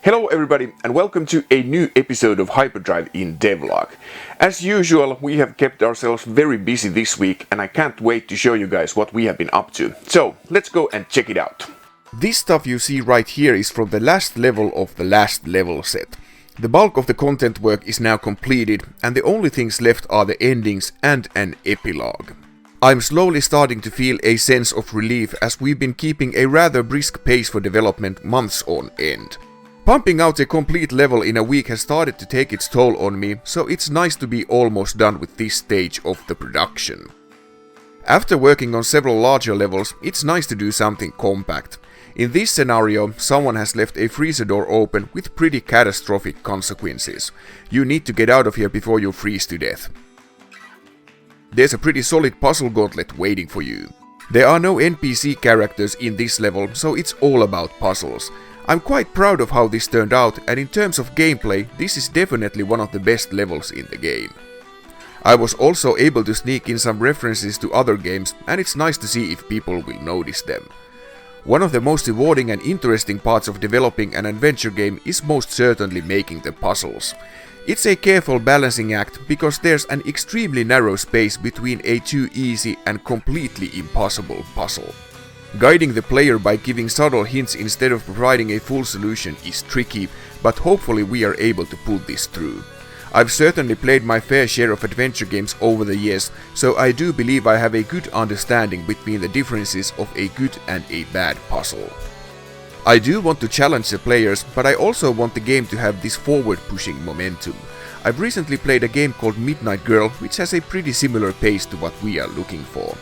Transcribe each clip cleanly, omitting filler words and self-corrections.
Hello everybody and welcome to a new episode of Hyperdrive Inn Devlog. As usual, we have kept ourselves very busy this week and I can't wait to show you guys what we have been up to. So, let's go and check it out. This stuff you see right here is from the last level of the last level set. The bulk of the content work is now completed and the only things left are the endings and an epilogue. I'm slowly starting to feel a sense of relief as we've been keeping a rather brisk pace for development months on end. Pumping out a complete level in a week has started to take its toll on me, so it's nice to be almost done with this stage of the production. After working on several larger levels, it's nice to do something compact. In this scenario, someone has left a freezer door open with pretty catastrophic consequences. You need to get out of here before you freeze to death. There's a pretty solid puzzle gauntlet waiting for you. There are no NPC characters in this level, so it's all about puzzles. I'm quite proud of how this turned out, and in terms of gameplay, this is definitely one of the best levels in the game. I was also able to sneak in some references to other games, and it's nice to see if people will notice them. One of the most rewarding and interesting parts of developing an adventure game is most certainly making the puzzles. It's a careful balancing act because there's an extremely narrow space between a too easy and completely impossible puzzle. Guiding the player by giving subtle hints instead of providing a full solution is tricky, but hopefully we are able to pull this through. I've certainly played my fair share of adventure games over the years, so I do believe I have a good understanding between the differences of a good and a bad puzzle. I do want to challenge the players, but I also want the game to have this forward-pushing momentum. I've recently played a game called Midnight Girl, which has a pretty similar pace to what we are looking for.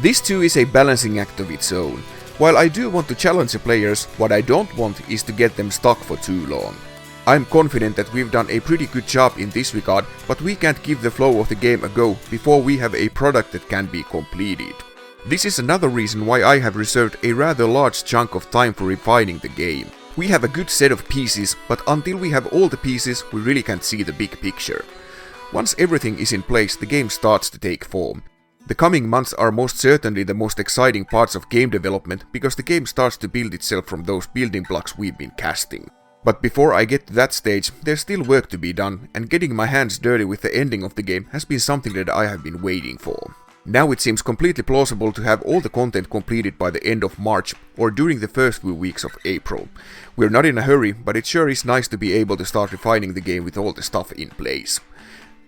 This too is a balancing act of its own. While I do want to challenge the players, what I don't want is to get them stuck for too long. I'm confident that we've done a pretty good job in this regard, but we can't give the flow of the game a go before we have a product that can be completed. This is another reason why I have reserved a rather large chunk of time for refining the game. We have a good set of pieces, but until we have all the pieces, we really can't see the big picture. Once everything is in place, the game starts to take form. The coming months are most certainly the most exciting parts of game development because the game starts to build itself from those building blocks we've been casting. But before I get to that stage, there's still work to be done, and getting my hands dirty with the ending of the game has been something that I have been waiting for. Now it seems completely plausible to have all the content completed by the end of March or during the first few weeks of April. We're not in a hurry, but it sure is nice to be able to start refining the game with all the stuff in place.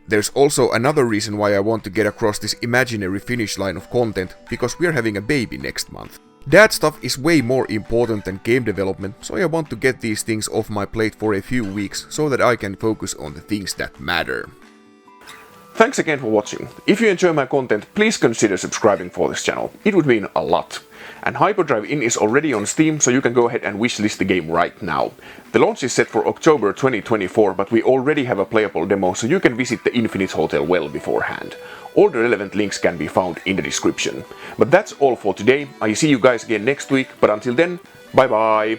There's also another reason why I want to get across this imaginary finish line of content, because we're having a baby next month. That stuff is way more important than game development, so I want to get these things off my plate for a few weeks so that I can focus on the things that matter. Thanks again for watching. If you enjoy my content, please consider subscribing for this channel. It would mean a lot. And Hyperdrive Inn is already on Steam, so you can go ahead and wishlist the game right now. The launch is set for October 2024, but we already have a playable demo, so you can visit the Infinite Hotel well beforehand. All the relevant links can be found in the description. But that's all for today. I see you guys again next week, but until then, bye bye!